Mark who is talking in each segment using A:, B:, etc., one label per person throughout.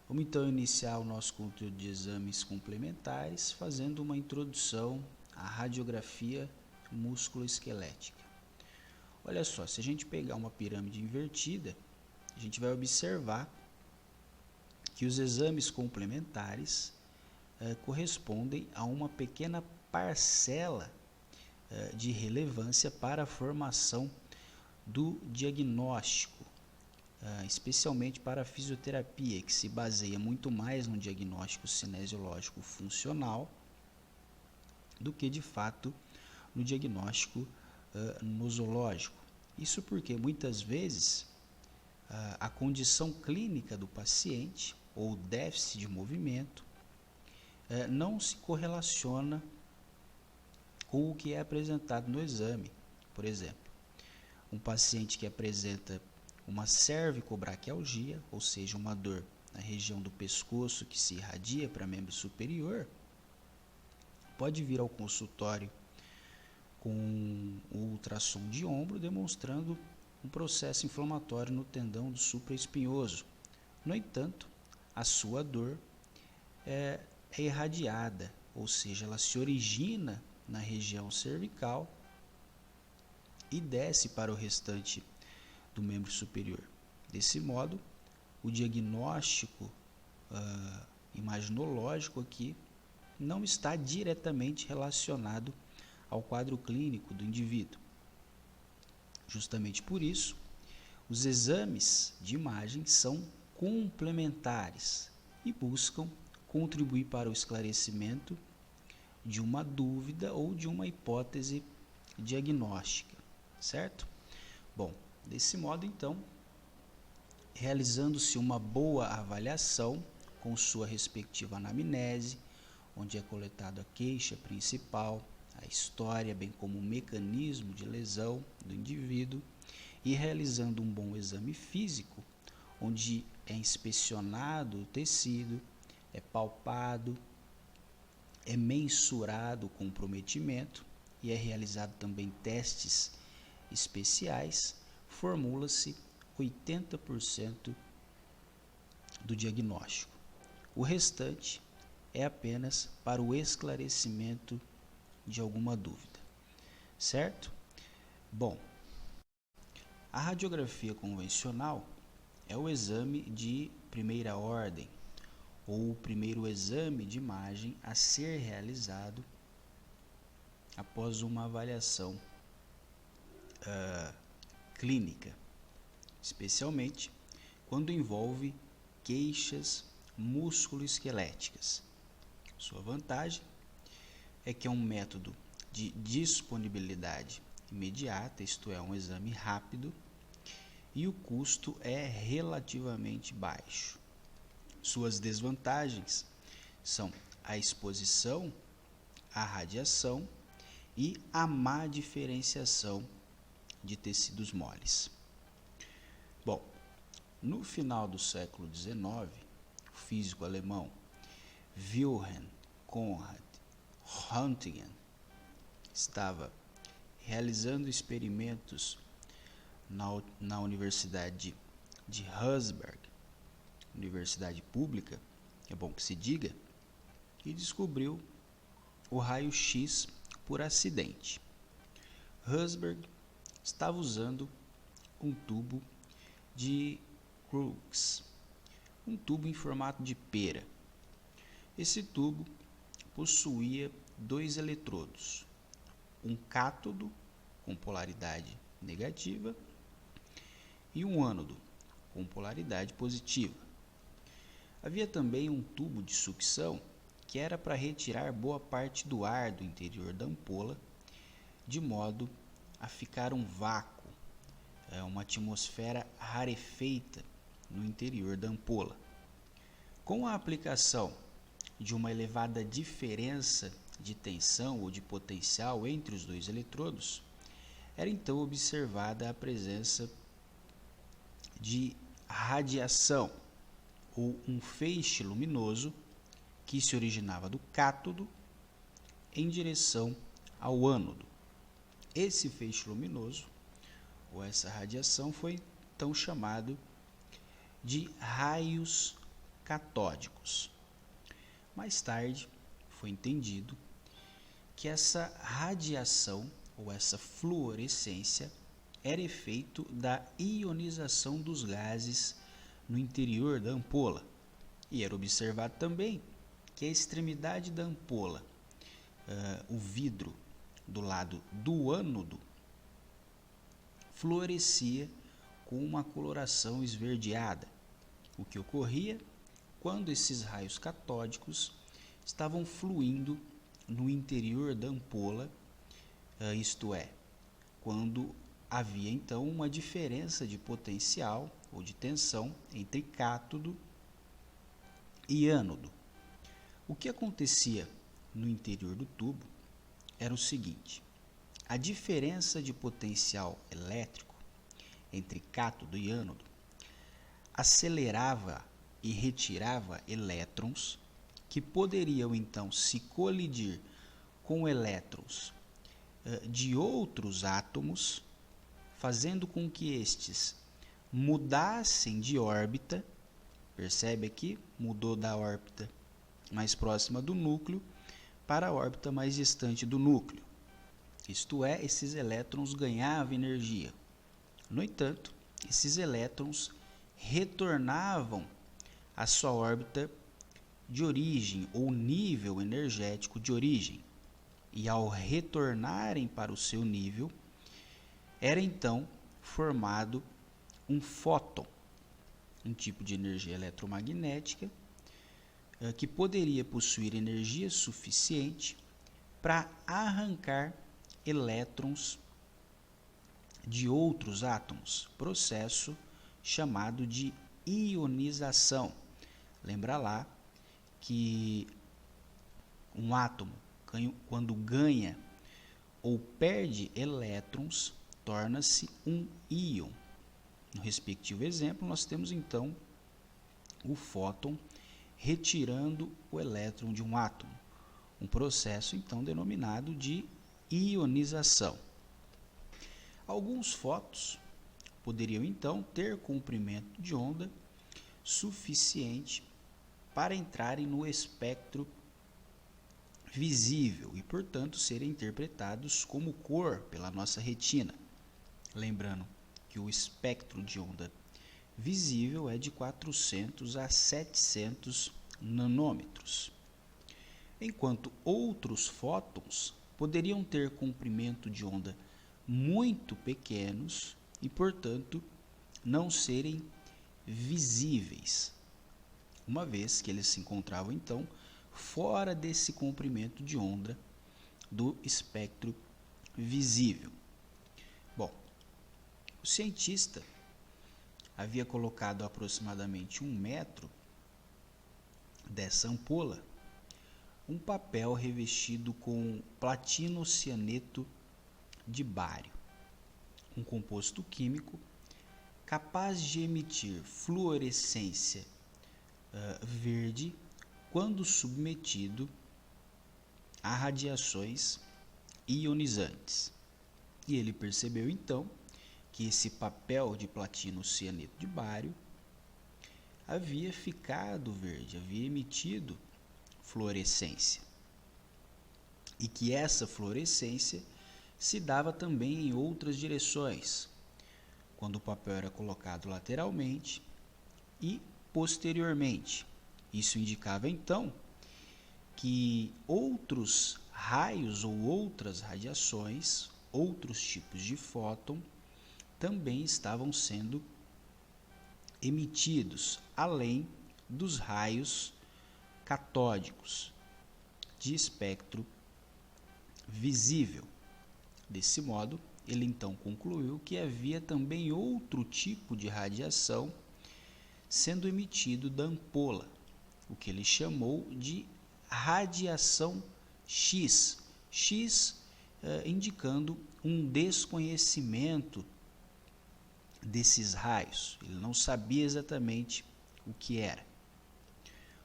A: Vamos então iniciar o nosso conteúdo de exames complementares fazendo uma introdução à radiografia musculoesquelética. Olha só, se a gente pegar uma pirâmide invertida, a gente vai observar que os exames complementares correspondem a uma pequena parcela de relevância para a formação do diagnóstico, especialmente para a fisioterapia, que se baseia muito mais no diagnóstico cinesiológico funcional do que de fato no diagnóstico nosológico. Isso porque muitas vezes a condição clínica do paciente ou déficit de movimento não se correlaciona com o que é apresentado no exame. Por exemplo, um paciente que apresenta uma cervicobraquialgia, ou seja, uma dor na região do pescoço que se irradia para membro superior, pode vir ao consultório com um ultrassom de ombro demonstrando um processo inflamatório no tendão do supraespinhoso. No entanto, a sua dor é irradiada, ou seja, ela se origina na região cervical e desce para o restante do membro superior. Desse modo, o diagnóstico imaginológico aqui não está diretamente relacionado ao quadro clínico do indivíduo. Justamente por isso, os exames de imagem são complementares e buscam contribuir para o esclarecimento de uma dúvida ou de uma hipótese diagnóstica, certo? Bom, desse modo, então, realizando-se uma boa avaliação com sua respectiva anamnese, onde é coletado a queixa principal, a história, bem como o mecanismo de lesão do indivíduo, e realizando um bom exame físico, onde é inspecionado o tecido, é palpado, é mensurado o comprometimento e é realizado também testes especiais, formula-se 80% do diagnóstico. O restante é apenas para o esclarecimento de alguma dúvida, certo? Bom, a radiografia convencional é o exame de primeira ordem, ou o primeiro exame de imagem a ser realizado após uma avaliação clínica, especialmente quando envolve queixas musculoesqueléticas. Sua vantagem é que é um método de disponibilidade imediata, isto é, um exame rápido, e o custo é relativamente baixo. Suas desvantagens são a exposição à radiação e a má diferenciação de tecidos moles. Bom, no final do século XIX, o físico alemão Wilhelm Conrad Röntgen estava realizando experimentos na Universidade de Würzburg, universidade pública, é bom que se diga, e descobriu o raio-x por acidente. Würzburg estava usando um tubo de Crookes, um tubo em formato de pera. Esse tubo possuía 2 eletrodos, um cátodo com polaridade negativa e um ânodo com polaridade positiva. Havia também um tubo de sucção que era para retirar boa parte do ar do interior da ampola, de modo a ficar um vácuo, uma atmosfera rarefeita no interior da ampola. Com a aplicação de uma elevada diferença de tensão ou de potencial entre os 2 eletrodos, era então observada a presença de radiação, ou um feixe luminoso que se originava do cátodo em direção ao ânodo. Esse feixe luminoso, ou essa radiação, foi então chamado de raios catódicos. Mais tarde, foi entendido que essa radiação ou essa fluorescência era efeito da ionização dos gases no interior da ampola. E era observado também que a extremidade da ampola, o vidro do lado do ânodo, fluorescia com uma coloração esverdeada, o que ocorria quando esses raios catódicos estavam fluindo no interior da ampola, isto é, quando havia então uma diferença de potencial ou de tensão entre cátodo e ânodo. O que acontecia no interior do tubo era o seguinte: a diferença de potencial elétrico entre cátodo e ânodo acelerava e retirava elétrons que poderiam então se colidir com elétrons de outros átomos, fazendo com que estes mudassem de órbita. Percebe aqui? Mudou da órbita mais próxima do núcleo para a órbita mais distante do núcleo. Isto é, esses elétrons ganhavam energia. No entanto, esses elétrons retornavam à sua órbita de origem ou nível energético de origem. E ao retornarem para o seu nível, era então formado um fóton, um tipo de energia eletromagnética que poderia possuir energia suficiente para arrancar elétrons de outros átomos, processo chamado de ionização. Lembra lá que um átomo, quando ganha ou perde elétrons, torna-se um íon. No respectivo exemplo, nós temos então o fóton retirando o elétron de um átomo, um processo então denominado de ionização. Alguns fótons poderiam então ter comprimento de onda suficiente para entrarem no espectro visível e, portanto, serem interpretados como cor pela nossa retina. Lembrando que o espectro de onda visível é de 400 a 700 nanômetros, enquanto outros fótons poderiam ter comprimento de onda muito pequenos e, portanto, não serem visíveis, uma vez que eles se encontravam então fora desse comprimento de onda do espectro visível. Bom, o cientista havia colocado aproximadamente 1 metro dessa ampola um papel revestido com platinocianeto de bário, um composto químico capaz de emitir fluorescência verde quando submetido a radiações ionizantes. E ele percebeu então que esse papel de platinocianeto de bário havia ficado verde, havia emitido fluorescência. E que essa fluorescência se dava também em outras direções, quando o papel era colocado lateralmente e posteriormente. Isso indicava então que outros raios ou outras radiações, outros tipos de fóton, também estavam sendo emitidos, além dos raios catódicos de espectro visível. Desse modo, ele então concluiu que havia também outro tipo de radiação sendo emitido da ampola, o que ele chamou de radiação X, indicando um desconhecimento desses raios. Ele não sabia exatamente o que era.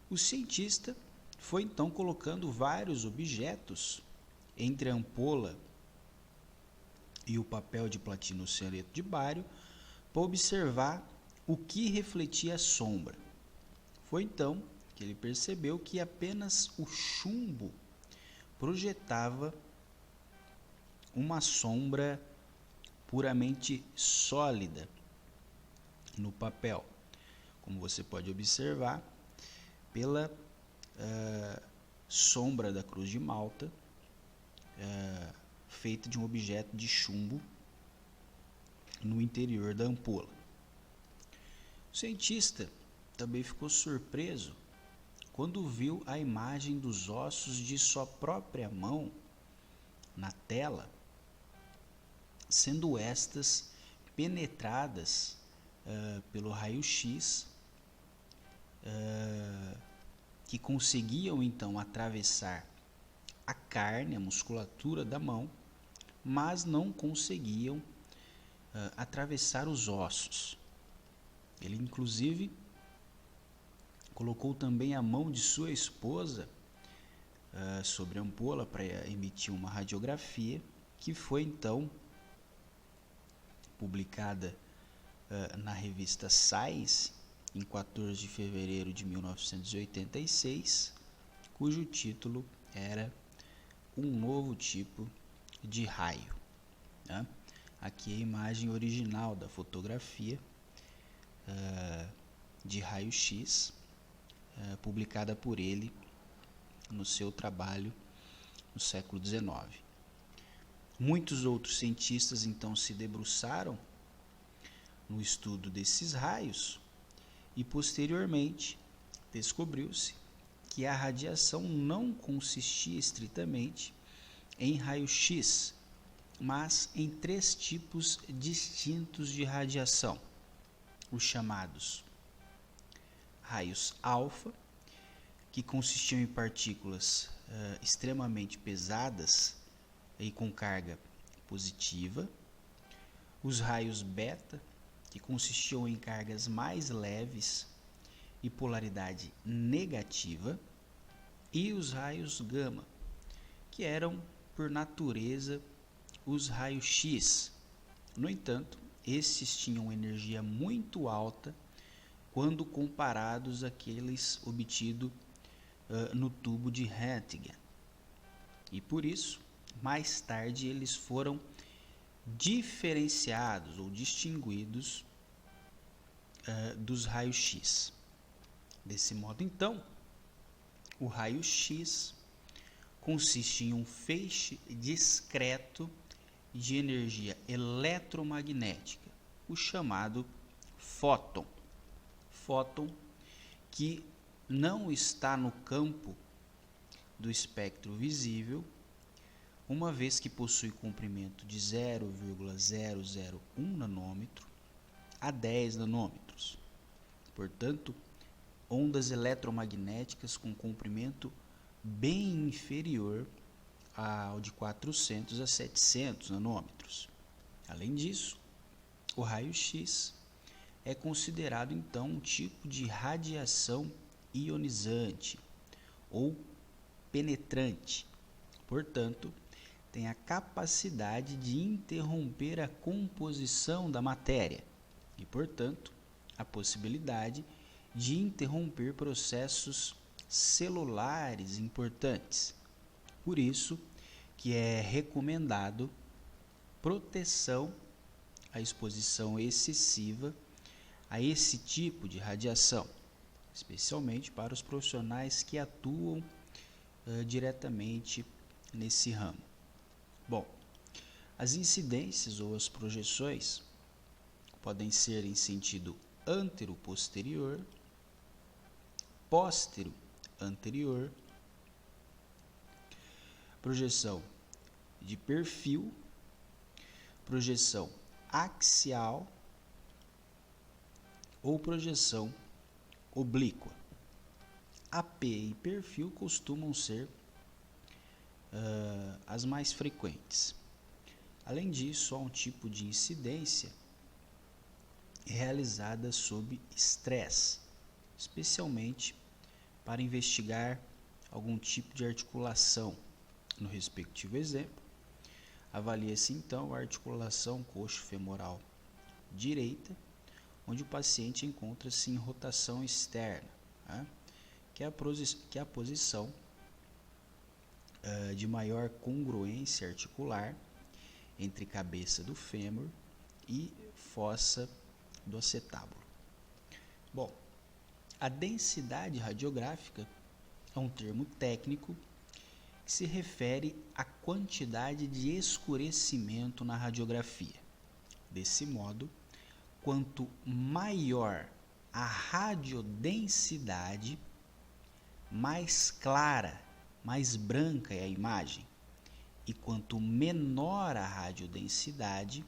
A: O cientista foi então colocando vários objetos entre a ampola e o papel de platinocianeto de bário para observar o que refletia a sombra. Foi então que ele percebeu que apenas o chumbo projetava uma sombra puramente sólida no papel, como você pode observar pela sombra da cruz de Malta, feita de um objeto de chumbo no interior da ampola. O cientista também ficou surpreso quando viu a imagem dos ossos de sua própria mão na tela, sendo estas penetradas pelo raio-x, que conseguiam então atravessar a carne, a musculatura da mão, mas não conseguiam atravessar os ossos. Ele inclusive colocou também a mão de sua esposa sobre a ampola para emitir uma radiografia, que foi então publicada na revista Science em 14 de fevereiro de 1986, cujo título era Um Novo Tipo de Raio. Né? Aqui é a imagem original da fotografia de raio-x, publicada por ele no seu trabalho no século XIX. Muitos outros cientistas então se debruçaram no estudo desses raios e posteriormente descobriu-se que a radiação não consistia estritamente em raio-x, mas em 3 tipos distintos de radiação: os chamados raios alfa, que consistiam em partículas extremamente pesadas e com carga positiva; os raios beta, que consistiam em cargas mais leves e polaridade negativa; e os raios gama, que eram por natureza os raios X. No entanto, esses tinham energia muito alta quando comparados àqueles obtidos no tubo de Röntgen. E por isso, mais tarde, eles foram diferenciados ou distinguidos dos raios X. Desse modo, então, o raio-x consiste em um feixe discreto de energia eletromagnética, o chamado fóton. Fóton que não está no campo do espectro visível, uma vez que possui comprimento de 0,001 nanômetro a 10 nanômetros. Portanto, ondas eletromagnéticas com comprimento bem inferior ao de 400 a 700 nanômetros. Além disso, o raio-x é considerado então um tipo de radiação ionizante ou penetrante. Portanto, tem a capacidade de interromper a composição da matéria e, portanto, a possibilidade de interromper processos celulares importantes. Por isso que é recomendado proteção à exposição excessiva a esse tipo de radiação, especialmente para os profissionais que atuam diretamente nesse ramo. Bom, as incidências ou as projeções podem ser em sentido antero-posterior, póstero-anterior, projeção de perfil, projeção axial ou projeção oblíqua. AP e perfil costumam ser as mais frequentes. Além disso, há um tipo de incidência realizada sob estresse, especialmente para investigar algum tipo de articulação. No respectivo exemplo, avalia-se então a articulação coxo-femoral direita, onde o paciente encontra-se em rotação externa, né? Que é a posição de maior congruência articular entre cabeça do fêmur e fossa do acetábulo. Bom, a densidade radiográfica é um termo técnico que se refere à quantidade de escurecimento na radiografia. Desse modo, quanto maior a radiodensidade, mais clara, mais branca é a imagem. E quanto menor a radiodensidade,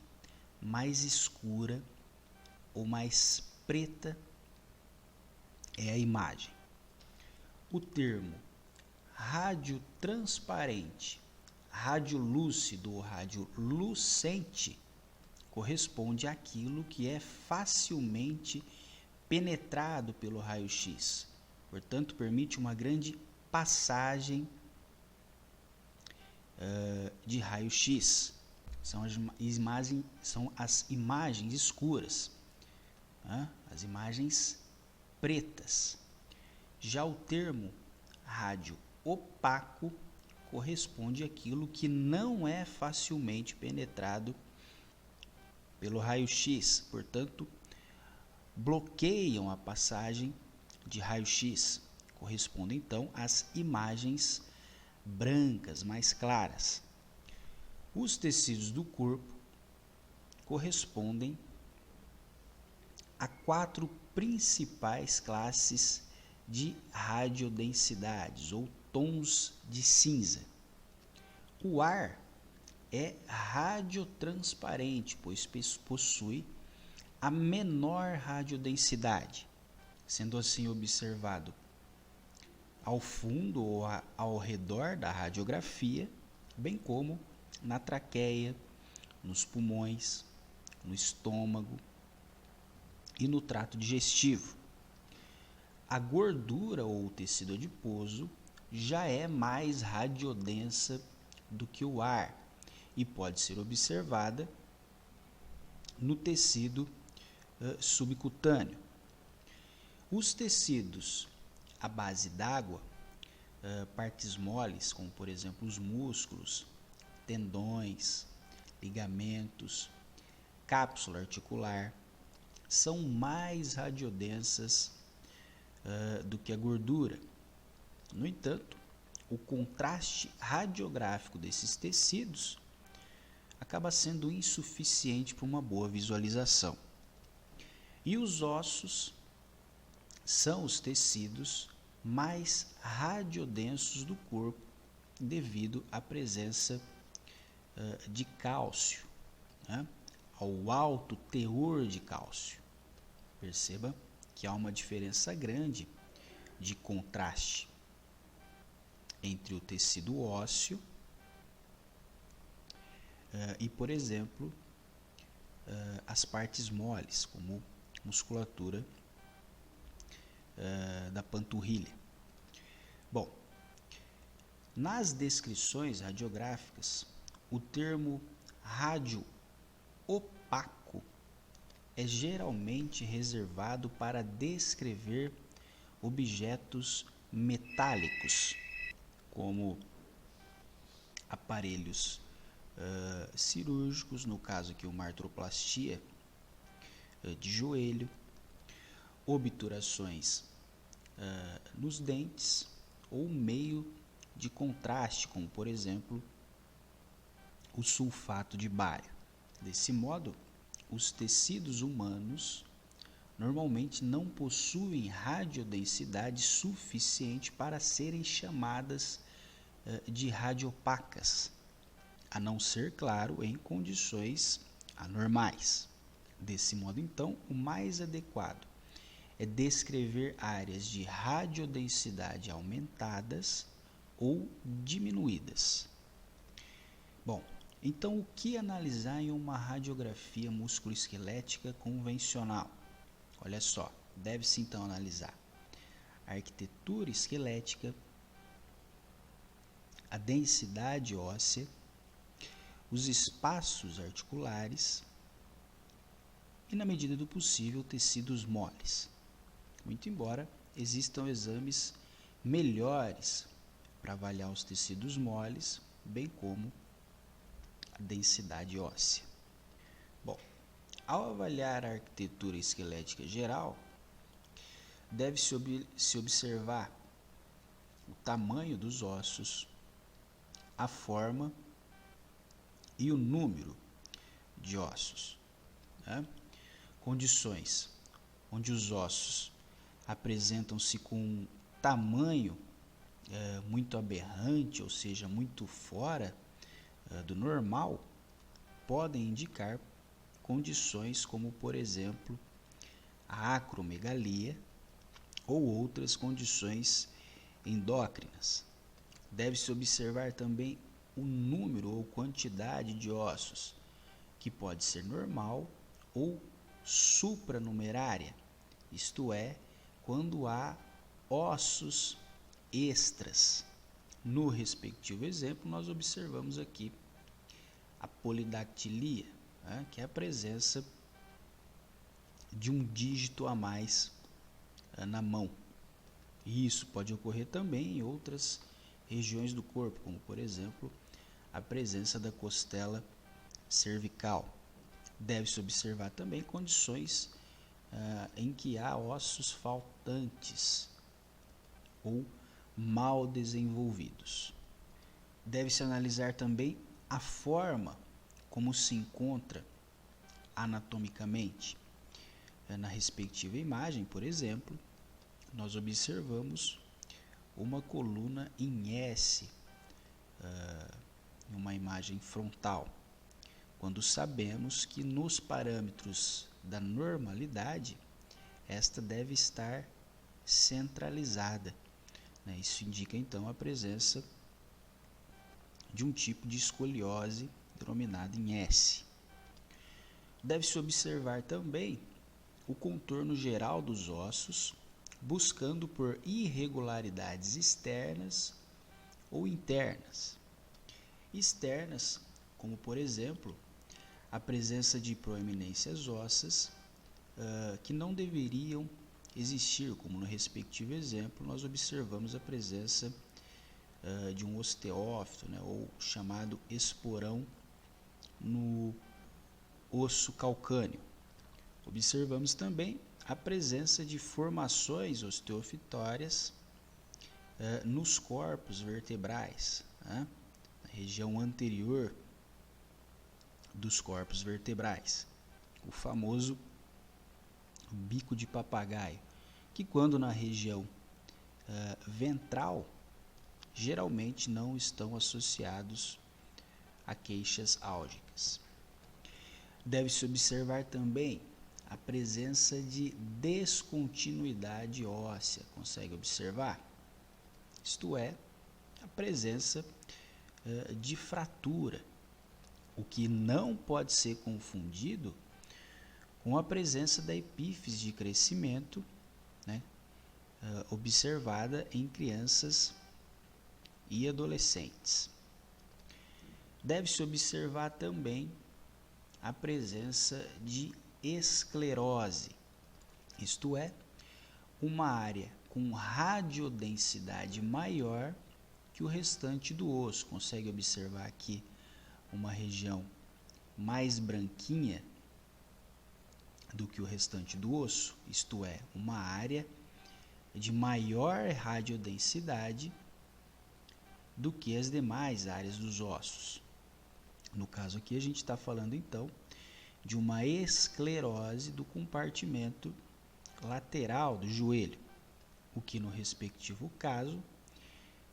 A: mais escura ou mais preta é a imagem. O termo radiotransparente, radiolúcido ou radiolucente corresponde àquilo que é facilmente penetrado pelo raio-x. Portanto, permite uma grande passagem de raio-x. São as imagens escuras, as imagens pretas. Já o termo rádio opaco corresponde àquilo que não é facilmente penetrado pelo raio-x, portanto, bloqueiam a passagem de raio-x. Correspondem então às imagens brancas, mais claras. Os tecidos do corpo correspondem a 4 principais classes de radiodensidades ou tons de cinza. O ar é radiotransparente, pois possui a menor radiodensidade, sendo assim observado ao fundo ou ao redor da radiografia, bem como na traqueia, nos pulmões, no estômago e no trato digestivo. A gordura ou o tecido adiposo já é mais radiodensa do que o ar e pode ser observada no tecido subcutâneo. Os tecidos à base d'água, partes moles, como por exemplo os músculos, tendões, ligamentos, cápsula articular, são mais radiodensas do que a gordura. No entanto, o contraste radiográfico desses tecidos acaba sendo insuficiente para uma boa visualização. E os ossos são os tecidos mais radiodensos do corpo devido à presença de cálcio, ao alto teor de cálcio. Perceba que há uma diferença grande de contraste entre o tecido ósseo e, por exemplo, as partes moles, como musculatura da panturrilha. Bom, nas descrições radiográficas, o termo rádio opaco é geralmente reservado para descrever objetos metálicos, como aparelhos cirúrgicos, no caso aqui uma artroplastia de joelho, obturações nos dentes ou meio de contraste, como por exemplo o sulfato de bário. Desse modo, os tecidos humanos normalmente não possuem radiodensidade suficiente para serem chamadas de radiopacas, a não ser, claro, em condições anormais. Desse modo, então, o mais adequado é descrever áreas de radiodensidade aumentadas ou diminuídas. Bom, então o que analisar em uma radiografia musculoesquelética convencional? Olha só, deve-se então analisar a arquitetura esquelética, a densidade óssea, os espaços articulares e, na medida do possível, tecidos moles. Muito embora existam exames melhores para avaliar os tecidos moles, bem como a densidade óssea. Bom, ao avaliar a arquitetura esquelética geral, deve-se observar o tamanho dos ossos, a forma e o número de ossos, né? Condições onde os ossos apresentam-se com um tamanho muito aberrante, ou seja, muito fora do normal, podem indicar condições como, por exemplo, a acromegalia ou outras condições endócrinas. Deve-se observar também o número ou quantidade de ossos, que pode ser normal ou supranumerária, isto é, quando há ossos extras. No respectivo exemplo, nós observamos aqui a polidactilia, né, que é a presença de um dígito a mais na mão. E isso pode ocorrer também em outras regiões do corpo, como por exemplo a presença da costela cervical. Deve-se observar também condições em que há ossos faltantes ou mal desenvolvidos. Deve-se analisar também a forma como se encontra anatomicamente. Na respectiva imagem, por exemplo, nós observamos uma coluna em S, uma imagem frontal, quando sabemos que nos parâmetros da normalidade, esta deve estar centralizada, né? Isso indica então a presença de um tipo de escoliose denominada em S. Deve-se observar também o contorno geral dos ossos, buscando por irregularidades externas ou internas. Externas, como por exemplo, a presença de proeminências ósseas que não deveriam existir, como no respectivo exemplo, nós observamos a presença de um osteófito, né, ou chamado esporão no osso calcâneo. Observamos também a presença de formações osteofitórias nos corpos vertebrais, né, na região anterior dos corpos vertebrais, o famoso bico de papagaio, que quando na região ventral, geralmente não estão associados a queixas álgicas. Deve-se observar também a presença de descontinuidade óssea, consegue observar? Isto é, a presença de fratura, o que não pode ser confundido com a presença da epífise de crescimento, né, observada em crianças e adolescentes. Deve-se observar também a presença de esclerose, isto é, uma área com radiodensidade maior que o restante do osso. Consegue observar aqui uma região mais branquinha do que o restante do osso, isto é, uma área de maior radiodensidade do que as demais áreas dos ossos. No caso aqui, a gente está falando então de uma esclerose do compartimento lateral do joelho, o que no respectivo caso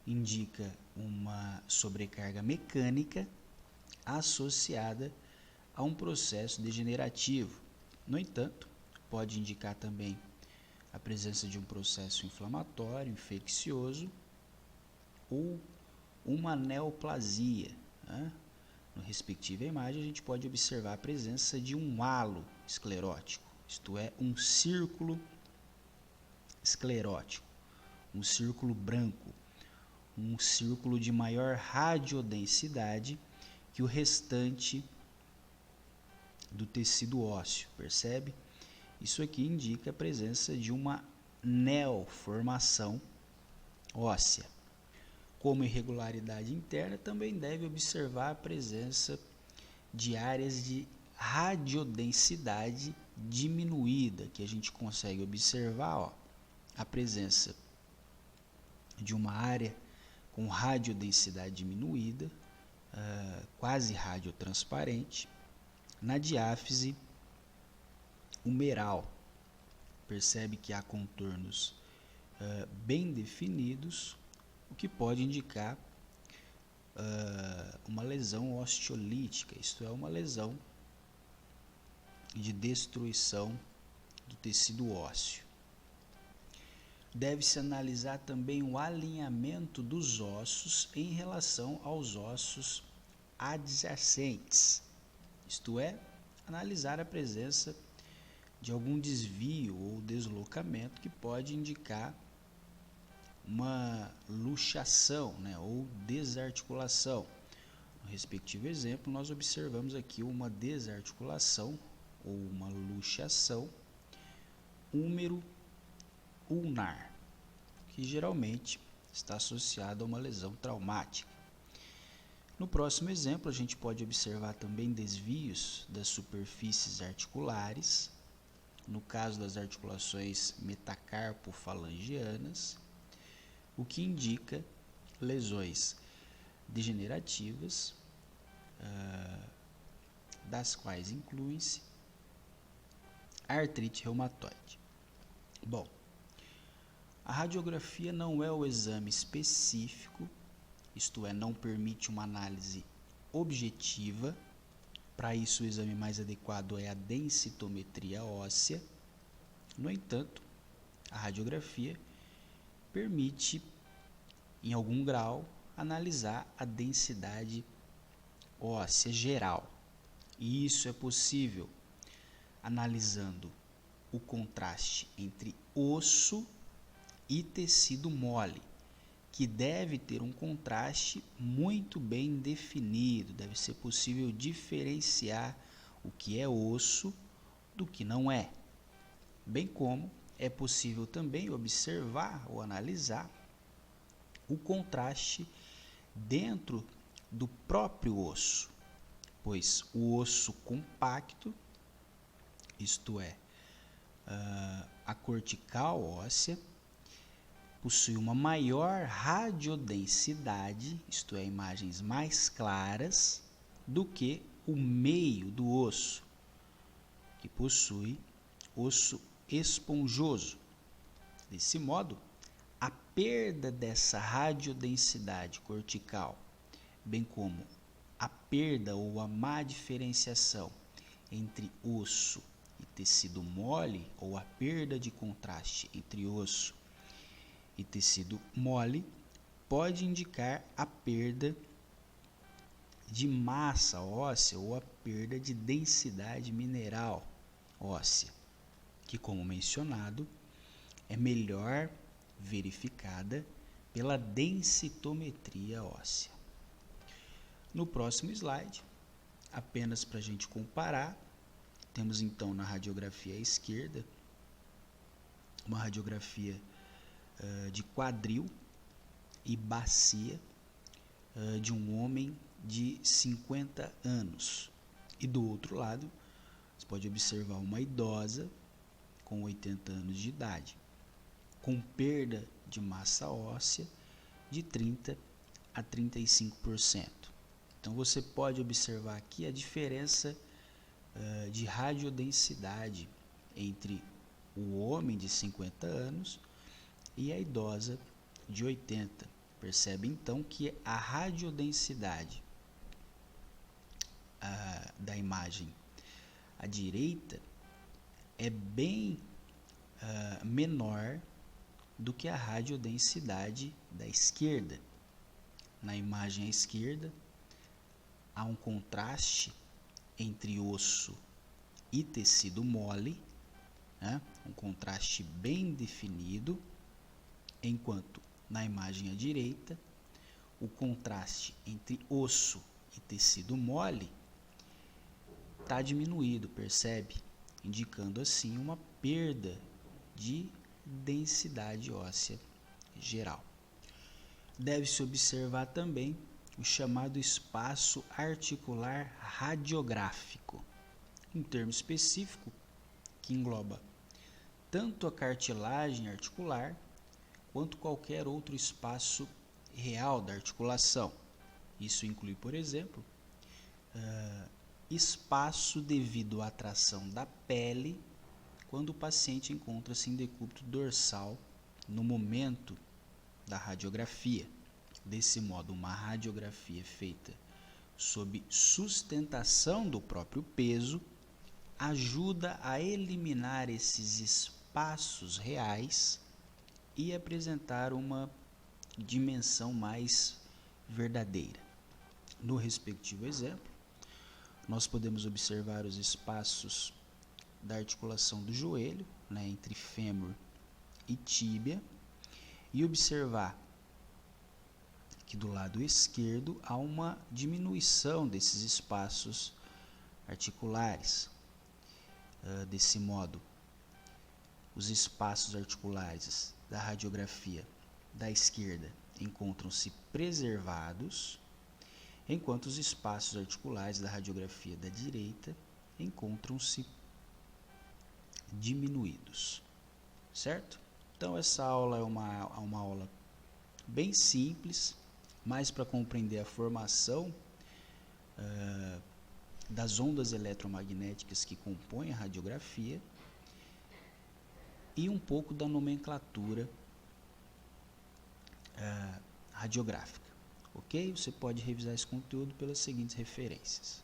A: indica uma sobrecarga mecânica associada a um processo degenerativo. No entanto, pode indicar também a presença de um processo inflamatório, infeccioso ou uma neoplasia, né? No respectiva imagem, a gente pode observar a presença de um halo esclerótico, isto é, um círculo esclerótico, um círculo branco, um círculo de maior radiodensidade que o restante do tecido ósseo, percebe? Isso aqui indica a presença de uma neoformação óssea. Como irregularidade interna, também deve observar a presença de áreas de radiodensidade diminuída, que a gente consegue observar, a presença de uma área com radiodensidade diminuída, quase radiotransparente, na diáfise umeral. Percebe que há contornos bem definidos, o que pode indicar uma lesão osteolítica, isto é, uma lesão de destruição do tecido ósseo. Deve-se analisar também o alinhamento dos ossos em relação aos ossos adjacentes, isto é, analisar a presença de algum desvio ou deslocamento que pode indicar uma luxação, ou desarticulação. No respectivo exemplo, nós observamos aqui uma desarticulação ou uma luxação húmero-ulnar, que geralmente está associada a uma lesão traumática. No próximo exemplo, a gente pode observar também desvios das superfícies articulares, no caso das articulações metacarpofalangianas, o que indica lesões degenerativas, das quais incluem-se a artrite reumatoide. Bom, a radiografia não é o exame específico, isto é, não permite uma análise objetiva. Para isso, o exame mais adequado é a densitometria óssea. No entanto, a radiografia permite, em algum grau, analisar a densidade óssea geral. E isso é possível analisando o contraste entre osso e tecido mole, que deve ter um contraste muito bem definido. Deve ser possível diferenciar o que é osso do que não é, bem como é possível também observar ou analisar o contraste dentro do próprio osso, pois o osso compacto, isto é, a cortical óssea, possui uma maior radiodensidade, isto é, imagens mais claras, do que o meio do osso, que possui osso esponjoso. Desse modo, a perda dessa radiodensidade cortical, bem como a perda ou a má diferenciação entre osso e tecido mole, ou a perda de contraste entre osso e tecido mole, pode indicar a perda de massa óssea ou a perda de densidade mineral óssea, que, como mencionado, é melhor verificada pela densitometria óssea. No próximo slide, apenas para a gente comparar, temos então na radiografia à esquerda uma radiografia de quadril e bacia de um homem de 50 anos. E do outro lado, você pode observar uma idosa com 80 anos de idade, com perda de massa óssea de 30 a 35%. Então você pode observar aqui a diferença de radiodensidade entre o homem de 50 anos e a idosa de 80. Percebe então que a radiodensidade da imagem à direita é bem menor do que a radiodensidade da esquerda. Na imagem à esquerda, há um contraste entre osso e tecido mole, um contraste bem definido, enquanto na imagem à direita, o contraste entre osso e tecido mole está diminuído, percebe? Indicando assim uma perda de densidade óssea geral. Deve-se observar também o chamado espaço articular radiográfico, um termo específico que engloba tanto a cartilagem articular quanto qualquer outro espaço real da articulação. Isso inclui, por exemplo, espaço devido à atração da pele quando o paciente encontra-se em decúbito dorsal no momento da radiografia. Desse modo, uma radiografia feita sob sustentação do próprio peso ajuda a eliminar esses espaços reais e apresentar uma dimensão mais verdadeira. No respectivo exemplo, nós podemos observar os espaços da articulação do joelho, entre fêmur e tíbia, e observar que do lado esquerdo há uma diminuição desses espaços articulares. Desse modo, os espaços articulares da radiografia da esquerda encontram-se preservados, enquanto os espaços articulares da radiografia da direita encontram-se diminuídos, certo? Então essa aula é uma aula bem simples, mais para compreender a formação das ondas eletromagnéticas que compõem a radiografia e um pouco da nomenclatura radiográfica, ok? Você pode revisar esse conteúdo pelas seguintes referências.